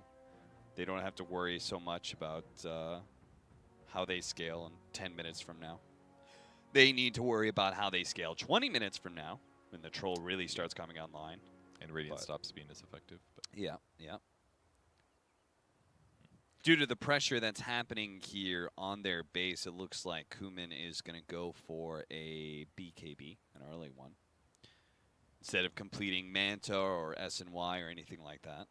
[SPEAKER 1] they don't have to worry so much about how they scale in 10 minutes from now. They need to worry about how they scale 20 minutes from now when the Troll really starts coming online.
[SPEAKER 2] And Radiant stops being as effective. But
[SPEAKER 1] yeah, yeah. Due to the pressure that's happening here on their base, it looks like Kuman is going to go for a BKB, an early one, instead of completing Manta or SNY or anything like that.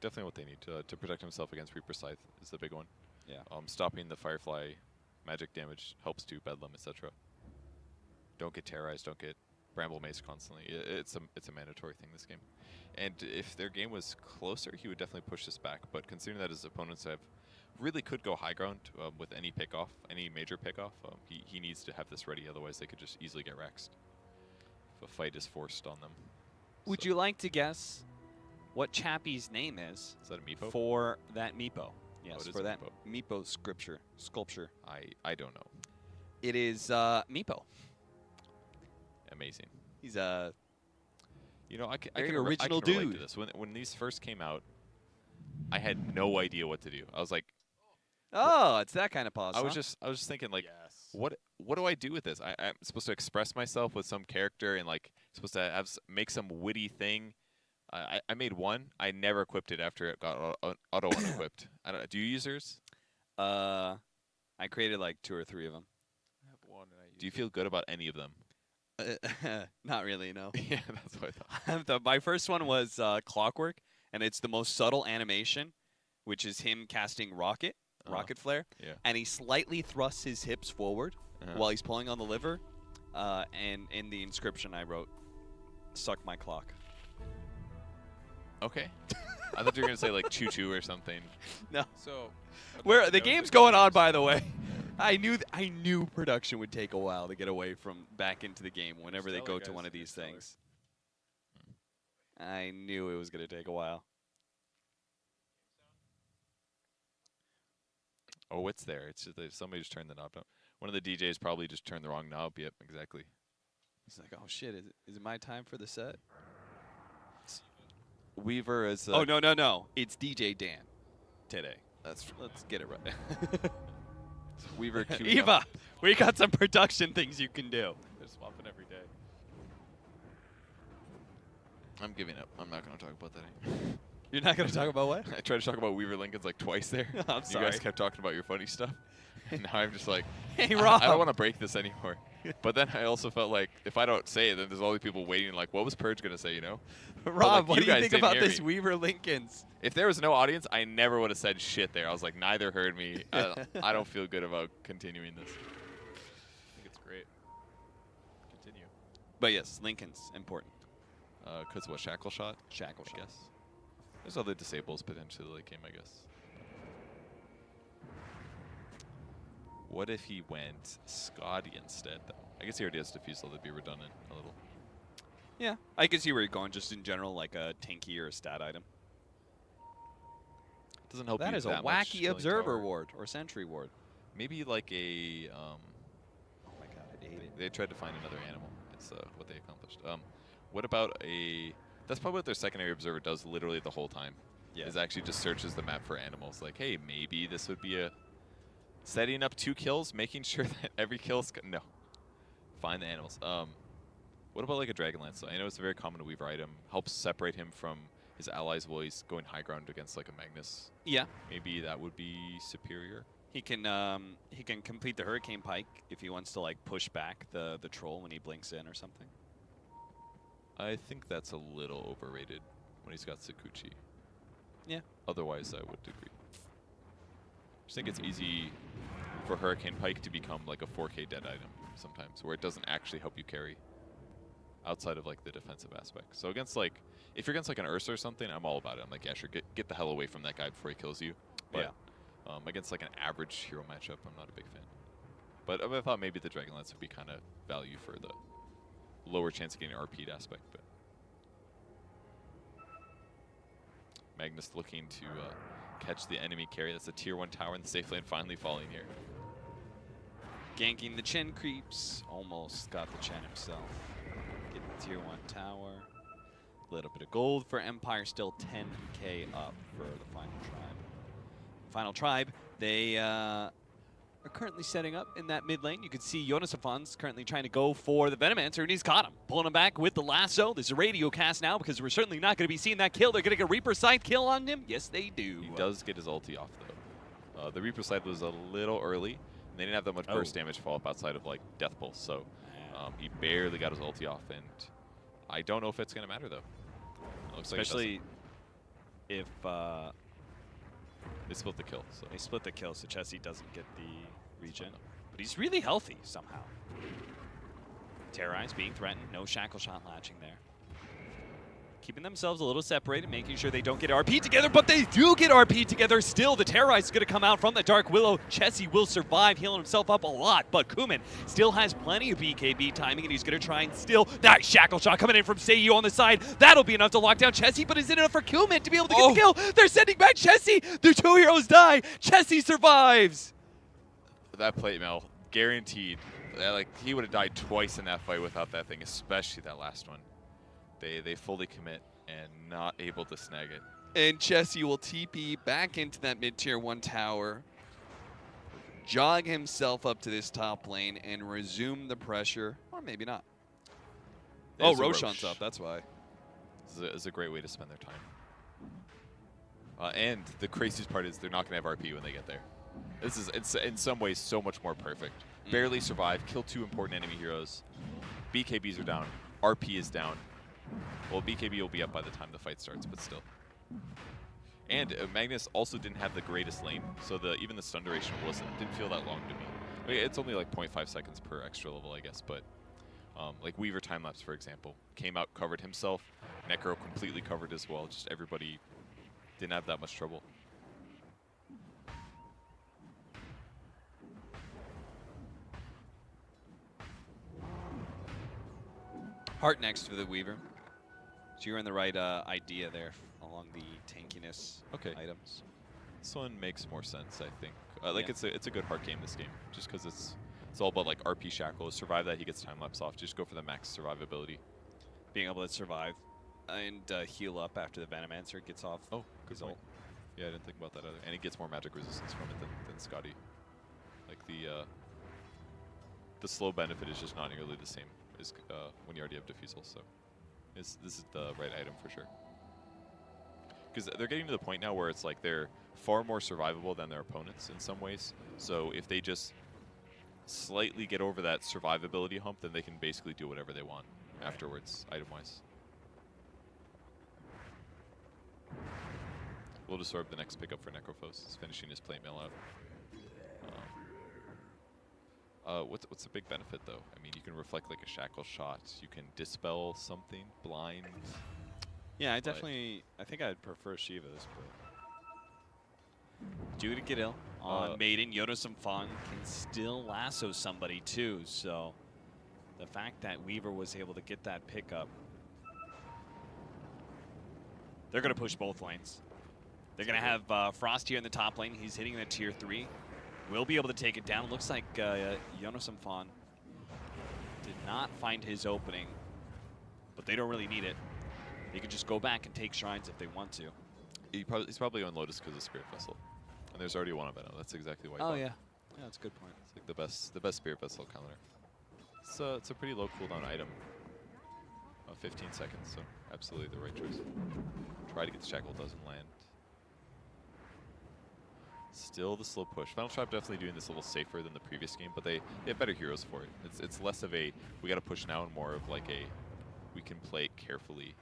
[SPEAKER 2] Definitely what they need to protect himself against Reaper Scythe is the big one.
[SPEAKER 1] Yeah.
[SPEAKER 2] Stopping the Firefly magic damage helps too, Bedlam, etc. Don't get terrorized, don't get Bramble Mace constantly. It's a mandatory thing this game. And if their game was closer, he would definitely push this back. But considering that his opponents really could go high ground with any pickoff, any major pickoff, he needs to have this ready, otherwise they could just easily get Rexed if a fight is forced on them.
[SPEAKER 1] Would you like to guess what Chappie's name is?
[SPEAKER 2] Is that a Meepo?
[SPEAKER 1] For that Meepo. Yes,
[SPEAKER 2] it is
[SPEAKER 1] for
[SPEAKER 2] a
[SPEAKER 1] that
[SPEAKER 2] Meepo.
[SPEAKER 1] Meepo sculpture.
[SPEAKER 2] I don't know.
[SPEAKER 1] It is Meepo.
[SPEAKER 2] Amazing.
[SPEAKER 1] He's a
[SPEAKER 2] I can
[SPEAKER 1] very
[SPEAKER 2] relate
[SPEAKER 1] original
[SPEAKER 2] to
[SPEAKER 1] dude.
[SPEAKER 2] this. When these first came out, I had no idea what to do. I was like,
[SPEAKER 1] oh, it's that kind of pause.
[SPEAKER 2] I was just thinking like,
[SPEAKER 1] yes.
[SPEAKER 2] what do I do with this? I'm supposed to express myself with some character and like supposed to make some witty thing. I made one. I never equipped it after it got auto unequipped. I don't. Do you use yours?
[SPEAKER 1] I created like 2 or 3 of them.
[SPEAKER 3] I have one, and I use
[SPEAKER 2] Do you feel good about any of them?
[SPEAKER 1] Not really, no.
[SPEAKER 2] Yeah, that's what I thought.
[SPEAKER 1] My first one was Clockwork, and it's the most subtle animation, which is him casting Rocket Flare,
[SPEAKER 2] Yeah.
[SPEAKER 1] and he slightly thrusts his hips forward while he's pulling on the liver, and in the inscription I wrote, "Suck my clock."
[SPEAKER 2] Okay. I thought you were gonna say like choo-choo or something.
[SPEAKER 1] No.
[SPEAKER 3] So,
[SPEAKER 1] Where the game's going on, by the way. I knew production would take a while to get away from back into the game whenever they go to one of these things. I knew it was going to take a while.
[SPEAKER 2] Oh, it's there. It's just that somebody just turned the knob down. One of the DJs probably just turned the wrong knob. Yep, exactly.
[SPEAKER 1] He's like, oh shit, is it my time for the set?
[SPEAKER 2] Weaver is.
[SPEAKER 1] Oh no, it's DJ Dan today. Let's get it right.
[SPEAKER 2] Weaver queuing
[SPEAKER 1] Eva,
[SPEAKER 2] up.
[SPEAKER 1] we got some production things you can do.
[SPEAKER 3] they're swapping every day.
[SPEAKER 2] I'm giving up. I'm not going to talk about that anymore.
[SPEAKER 1] You're not going to talk about what?
[SPEAKER 2] I tried to talk about Weaver Lincolns like twice there.
[SPEAKER 1] I'm sorry.
[SPEAKER 2] You guys kept talking about your funny stuff. And now I'm just like,
[SPEAKER 1] Hey,
[SPEAKER 2] I
[SPEAKER 1] Rob.
[SPEAKER 2] don't want to break this anymore. But then I also felt like if I don't say it, then there's all these people waiting like, what was Purge going to say, you know?
[SPEAKER 1] Rob,
[SPEAKER 2] like,
[SPEAKER 1] what
[SPEAKER 2] you
[SPEAKER 1] do you
[SPEAKER 2] guys
[SPEAKER 1] think
[SPEAKER 2] didn't
[SPEAKER 1] about
[SPEAKER 2] hear
[SPEAKER 1] this
[SPEAKER 2] me.
[SPEAKER 1] Weaver Lincolns?
[SPEAKER 2] If there was no audience, I never would have said shit there. I was like, neither heard me. I don't feel good about continuing this.
[SPEAKER 3] I think it's great. Continue.
[SPEAKER 1] But yes, Lincoln's important.
[SPEAKER 2] Because what, Shackle Shot?
[SPEAKER 1] Shackle
[SPEAKER 2] I
[SPEAKER 1] shot.
[SPEAKER 2] guess. There's other disables potentially late game, I guess. What if he went Scotty instead, though? I guess he already has Diffusal. That'd be redundant a little.
[SPEAKER 1] Yeah, I can see where you're going. Just in general, like a tanky or a stat item.
[SPEAKER 2] Doesn't help
[SPEAKER 1] That
[SPEAKER 2] you
[SPEAKER 1] is a
[SPEAKER 2] that much
[SPEAKER 1] wacky
[SPEAKER 2] killing
[SPEAKER 1] observer
[SPEAKER 2] tower.
[SPEAKER 1] ward or sentry ward.
[SPEAKER 2] Maybe like a.
[SPEAKER 1] Oh my god, I hate it.
[SPEAKER 2] They tried to find another animal. It's what they accomplished. What about a? That's probably what their secondary observer does literally the whole time.
[SPEAKER 1] Yeah.
[SPEAKER 2] Is actually just searches the map for animals. Like, hey, maybe this would be a setting up 2 kills, making sure that every kill's no. Find the animals. What about like a Dragonlance? I know it's a very common Weaver item. Helps separate him from his allies while he's going high ground against like a Magnus.
[SPEAKER 1] Yeah,
[SPEAKER 2] Maybe that would be superior.
[SPEAKER 1] he can complete the Hurricane Pike if he wants to like push back the troll when he blinks in or something.
[SPEAKER 2] I think that's a little overrated when he's got Sakuchi.
[SPEAKER 1] Yeah.
[SPEAKER 2] Otherwise, I would agree. I just think it's easy for Hurricane Pike to become like a 4K dead item sometimes, where it doesn't actually help you carry outside of like the defensive aspect. So against like, if you're against like an Ursa or something, I'm all about it. I'm like, yeah, sure, get the hell away from that guy before he kills you. But against like an average hero matchup, I'm not a big fan. But I thought maybe the Dragonlance would be kind of value for the lower chance of getting RP'd aspect. But Magnus looking to catch the enemy carry. That's a tier 1 tower in the safe lane finally falling here.
[SPEAKER 1] Ganking the Chen creeps. Almost got the Chen himself. Getting the tier 1 tower. A little bit of gold for Empire. Still 10k up for the Final Tribe. Final Tribe, they are currently setting up in that mid lane. You can see Jonas Afon's currently trying to go for the Venomancer, and he's got him. Pulling him back with the lasso. There's a radio cast now because we're certainly not going to be seeing that kill. They're going to get a Reaper Scythe kill on him. Yes, they do.
[SPEAKER 2] He does get his ulti off, though. The Reaper Scythe was a little early, and they didn't have that much burst damage fall up outside of, like, Death Pulse, so he barely got his ulti off, and I don't know if it's going to matter, though. It looks
[SPEAKER 1] especially if
[SPEAKER 2] they split the kill. So
[SPEAKER 1] they split the kill, so Chessie doesn't get the regen. But he's really healthy somehow. Terrorize being threatened. No shackle shot latching there. Keeping themselves a little separated, making sure they don't get RP together, but they do get RP together still. The Terrorize is going to come out from the Dark Willow. Chessie will survive, healing himself up a lot, but Kuman still has plenty of BKB timing, and he's going to try and steal that shackle shot coming in from Seiyu on the side. That'll be enough to lock down Chessie, but is it enough for Kuman to be able to get the kill? They're sending back Chessie. Their two heroes die. Chessie survives.
[SPEAKER 2] That plate mail, guaranteed. Like, he would have died twice in that fight without that thing, especially that last one. They fully commit and not able to snag it.
[SPEAKER 1] And Chessie will TP back into that mid-tier 1 tower, jog himself up to this top lane, and resume the pressure. Or maybe not.
[SPEAKER 2] There's a
[SPEAKER 1] Roshan's
[SPEAKER 2] Rosh.
[SPEAKER 1] up, that's why.
[SPEAKER 2] This is a great way to spend their time. And the craziest part is they're not going to have RP when they get there. It's in some ways so much more perfect. Barely survive, kill 2 important enemy heroes. BKBs are down, RP is down. Well, BKB will be up by the time the fight starts, but still. And Magnus also didn't have the greatest lane, so even the stun duration didn't feel that long to me. I mean, it's only like 0.5 seconds per extra level, I guess, but like Weaver time-lapse, for example, came out, covered himself. Necro completely covered as well. Just everybody didn't have that much trouble.
[SPEAKER 1] Heart next for the Weaver. So you're in the right idea there along the tankiness items.
[SPEAKER 2] This one makes more sense, I think. Like it's a good heart game this game, just because it's all about like RP shackle. Survive that, he gets time lapse off. Just go for the max survivability.
[SPEAKER 1] Being able to survive and heal up after the Venomancer gets off.
[SPEAKER 2] Oh, good point. Yeah, I didn't think about that either. And he gets more magic resistance from it than Scotty. Like the slow benefit is just not nearly the same as when you already have Diffusal. So this is the right item for sure. Because they're getting to the point now where it's like they're far more survivable than their opponents in some ways. So if they just slightly get over that survivability hump, then they can basically do whatever they want afterwards, item-wise. We'll absorb the next pickup for Necrophos. He's finishing his plate mail out. What's the big benefit, though? I mean, you can reflect like a shackle shot. You can dispel something, blind.
[SPEAKER 1] Yeah, I think I'd prefer Shiva's, but due to get ill on Maiden, Yonosum Fong can still lasso somebody too, so the fact that Weaver was able to get that pickup, they're going to push both lanes. They're going to have Frost here in the top lane. He's hitting the tier 3. Will be able to take it down. It looks like Yonosum Fong did not find his opening, but they don't really need it. They can just go back and take shrines if they want to.
[SPEAKER 2] He's probably on Lotus because of Spirit Vessel. And there's already one of Venom. That's exactly why.
[SPEAKER 1] Oh, yeah. Yeah, that's a good point.
[SPEAKER 2] It's like the best Spirit Vessel counter. It's a pretty low cooldown item. 15 seconds, so absolutely the right choice. Try to get the shackle, doesn't land. Still the slow push. Final Tribe definitely doing this a little safer than the previous game, but they have better heroes for it. It's less of a we got to push now and more of like a we can play it carefully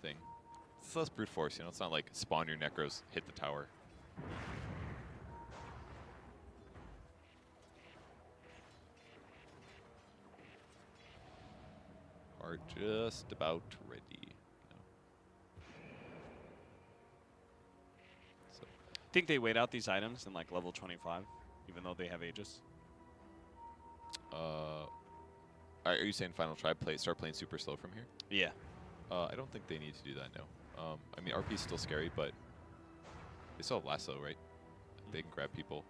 [SPEAKER 2] thing. It's less brute force, you know. It's not like spawn your Necros, hit the tower. Are just about ready.
[SPEAKER 1] Think they wait out these items in like level 25, even though they have Aegis?
[SPEAKER 2] Are you saying Final Tribe start playing super slow from here?
[SPEAKER 1] Yeah.
[SPEAKER 2] I don't think they need to do that, no. I mean, RP is still scary, but they still have Lasso, right? They can grab people.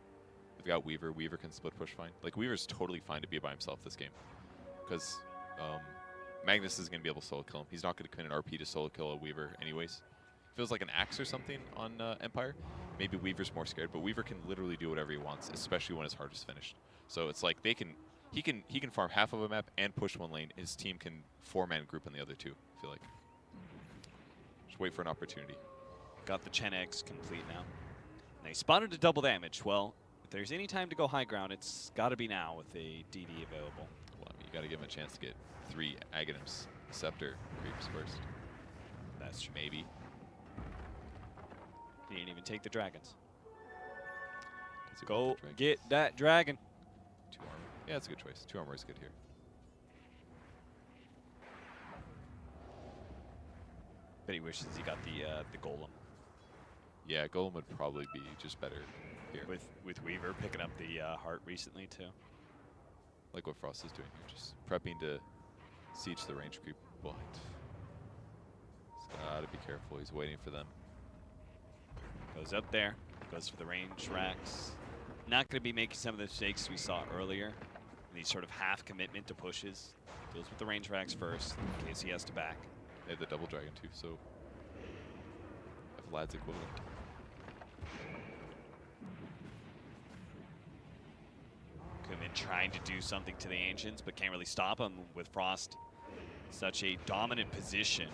[SPEAKER 2] They've got Weaver. Weaver can split push fine. Like, Weaver's totally fine to be by himself this game. Because Magnus is going to be able to solo kill him. He's not going to commit an RP to solo kill a Weaver anyways. if it was like an axe or something on Empire, maybe Weaver's more scared. But Weaver can literally do whatever he wants, especially when his heart is finished. So it's like he can farm half of a map and push one lane. His team can 4-man group on the other 2. I feel like. Just wait for an opportunity.
[SPEAKER 1] Got the Chen X complete now. And they spotted a double damage. Well, if there's any time to go high ground, it's got to be now with a DD available.
[SPEAKER 2] Well, I mean, you got to give him a chance to get 3 Aghanims Scepter creeps first.
[SPEAKER 1] That's true.
[SPEAKER 2] Maybe.
[SPEAKER 1] He didn't even take the dragons.
[SPEAKER 2] Does he
[SPEAKER 1] Go
[SPEAKER 2] want the dragons?
[SPEAKER 1] get that dragon.
[SPEAKER 2] 2 armor. Yeah, that's a good choice. 2 armor is good here.
[SPEAKER 1] But he wishes he got the golem.
[SPEAKER 2] Yeah, Golem would probably be just better here.
[SPEAKER 1] With Weaver picking up the heart recently too.
[SPEAKER 2] Like what Frost is doing here, just prepping to siege the range creep. But he's gotta be careful. He's waiting for them.
[SPEAKER 1] Goes up there, goes for the range racks. Not going to be making some of the mistakes we saw earlier. These sort of half commitment to pushes. Goes with the range racks first in case he has to back.
[SPEAKER 2] They have the double dragon too, so have Vlad's equivalent.
[SPEAKER 1] Kumin trying to do something to the Ancients, but can't really stop him with Frost. Such a dominant position.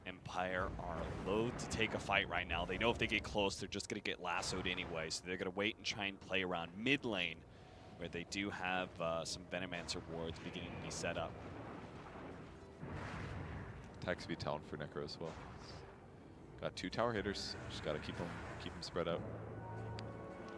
[SPEAKER 1] Empire are loath to take a fight right now. They know if they get close, they're just going to get lassoed anyway. So they're going to wait and try and play around mid lane, where they do have some Venomancer wards beginning to be set up.
[SPEAKER 2] Attack speed talent for Necro as well. Got 2 tower hitters. Just got to keep them spread out.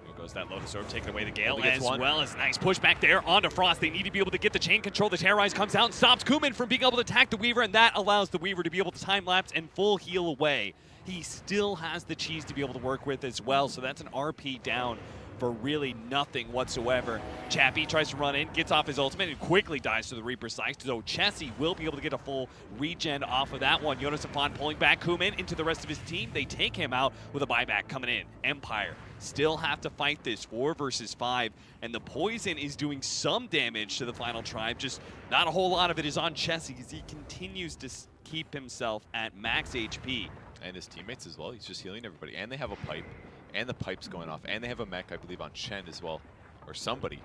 [SPEAKER 1] Here goes that Lotus Orb, taking away the Gale,
[SPEAKER 2] Only gets
[SPEAKER 1] as
[SPEAKER 2] one.
[SPEAKER 1] well as nice push back there onto Frost. They need to be able to get the chain control. The Terrorize comes out and stops Kumin from being able to attack the Weaver, and that allows the Weaver to be able to time-lapse and full heal away. He still has the cheese to be able to work with as well, so that's an RP down for really nothing whatsoever. Chappie tries to run in, gets off his ultimate, and quickly dies to the Reaper Scythe, so Chessie will be able to get a full regen off of that one. Jonas Afan pulling back Kumin into the rest of his team. They take him out with a buyback coming in. Empire still have to fight this 4 versus 5, and the poison is doing some damage to the final tribe. Just not a whole lot of it is on Chessie as he continues to keep himself at max HP.
[SPEAKER 2] And his teammates as well. He's just healing everybody. And they have a pipe. And the pipe's going off. And they have a mech, I believe, on Chen as well. Or somebody.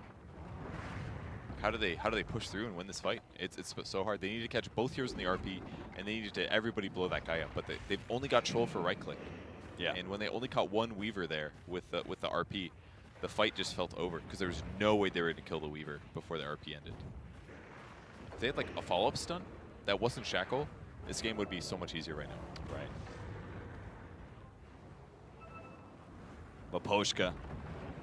[SPEAKER 2] How do they push through and win this fight? It's so hard. They need to catch both heroes in the RP, and they need to everybody blow that guy up. But they've only got Troll for right click.
[SPEAKER 1] Yeah.
[SPEAKER 2] And when they only caught 1 Weaver there with the RP, the fight just felt over because there was no way they were going to kill the Weaver before the RP ended. If they had like a follow-up stun that wasn't Shackle, this game would be so much easier right now.
[SPEAKER 1] Right. Poshka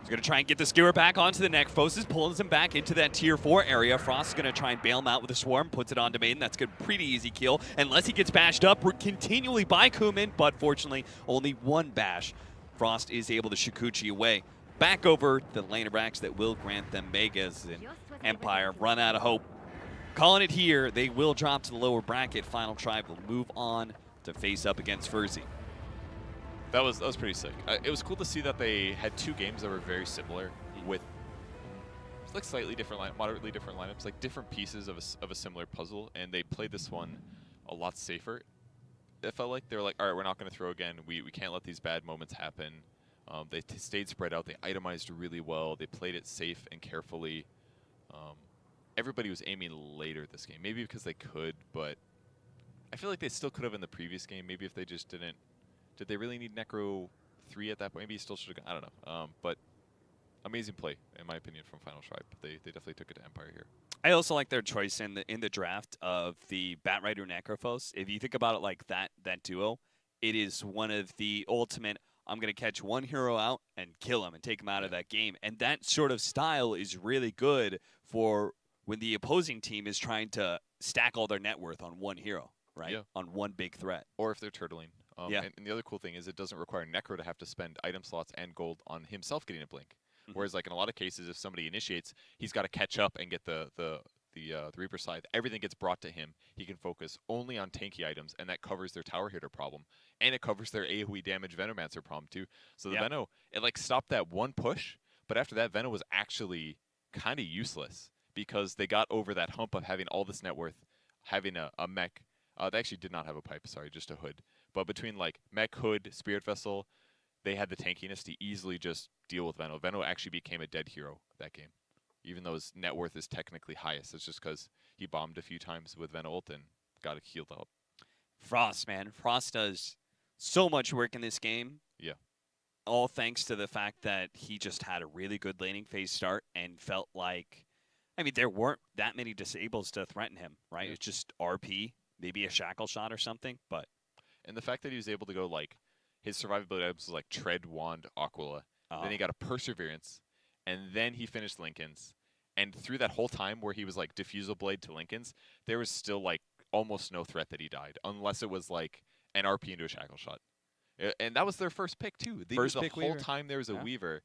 [SPEAKER 1] is going to try and get the skewer back onto the neck. Fos pulls him back into that tier 4 area. Frost is going to try and bail him out with a swarm, puts it onto Maiden. That's a pretty easy kill. Unless he gets bashed up continually by Kumin, but fortunately only 1 bash. Frost is able to Shikuchi away. Back over the lane of racks that will grant them Megas, and Empire run out of hope. Calling it here, they will drop to the lower bracket. Final Tribe will move on to face up against Furzy.
[SPEAKER 2] That was pretty sick. It was cool to see that they had 2 games that were very similar with like slightly different, moderately different lineups, like different pieces of a similar puzzle, and they played this one a lot safer. It felt like they were like, all right, we're not going to throw again. We can't let these bad moments happen. They stayed spread out. They itemized really well. They played it safe and carefully. Everybody was aiming later this game, maybe because they could, but I feel like they still could have in the previous game. Maybe if they just didn't. Did they really need Necro 3 at that point? Maybe he still should have gone. I don't know. But amazing play, in my opinion, from Final Tribe. They definitely took it to Empire here.
[SPEAKER 1] I also like their choice in the draft of the Batrider Necrophos. If you think about it like that duo, it is one of the ultimate, I'm going to catch one hero out and kill him and take him out of that game. And that sort of style is really good for when the opposing team is trying to stack all their net worth on one hero, right?
[SPEAKER 2] Yeah.
[SPEAKER 1] On one big threat.
[SPEAKER 2] Or if they're turtling.
[SPEAKER 1] Yeah.
[SPEAKER 2] And the other cool thing is it doesn't require Necro to have to spend item slots and gold on himself getting a blink. Whereas like in a lot of cases, if somebody initiates, he's got to catch up and get the Reaper Scythe. Everything gets brought to him. He can focus only on tanky items, and that covers their tower hitter problem. And it covers their AoE damage Venomancer problem too. So the Veno, it like stopped that one push, but after that, Veno was actually kind of useless because they got over that hump of having all this net worth, having a mech. They actually did not have a pipe, sorry, just a hood. But between like Mech, Hood, Spirit Vessel, they had the tankiness to easily just deal with Venno. Venno actually became a dead hero that game, even though his net worth is technically highest. It's just because he bombed a few times with Venno ult and got it healed up.
[SPEAKER 1] Frost, man. Frost does so much work in this game.
[SPEAKER 2] Yeah.
[SPEAKER 1] All thanks to the fact that he just had a really good laning phase start and felt like, I mean, there weren't that many disables to threaten him, right?
[SPEAKER 2] Yeah.
[SPEAKER 1] It's just RP, maybe a shackle shot or something, but.
[SPEAKER 2] And the fact that he was able to go like, his survivability items was like Tread, Wand, Aquila. Then he got a Perseverance, and then he finished Lincoln's. And through that whole time where he was like Diffusal Blade to Lincoln's, there was still like almost no threat that he died, unless it was like an RP into a shackle shot. And that was their first pick too. They
[SPEAKER 1] First
[SPEAKER 2] knew the
[SPEAKER 1] pick
[SPEAKER 2] whole
[SPEAKER 1] Weaver.
[SPEAKER 2] time there was a
[SPEAKER 1] Yeah.
[SPEAKER 2] Weaver,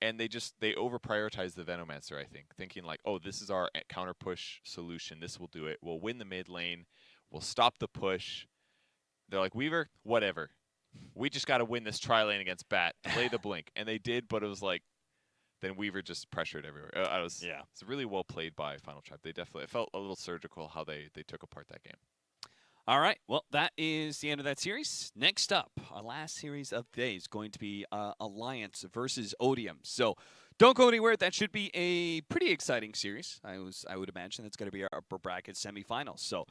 [SPEAKER 2] and they over prioritized the Venomancer. I think thinking like, oh, this is our counter push solution. This will do it. We'll win the mid lane. We'll stop the push. They're like, Weaver, whatever. We just got to win this tri lane against Bat. Delay the blink, and they did. But it was like, then Weaver just pressured everywhere. It's really well played by Final Tribe. They definitely, it felt a little surgical how they took apart that game.
[SPEAKER 1] All right, well, that is the end of that series. Next up, our last series of the day is going to be Alliance versus Odium. So don't go anywhere. That should be a pretty exciting series. I would imagine it's going to be our upper bracket semifinals. So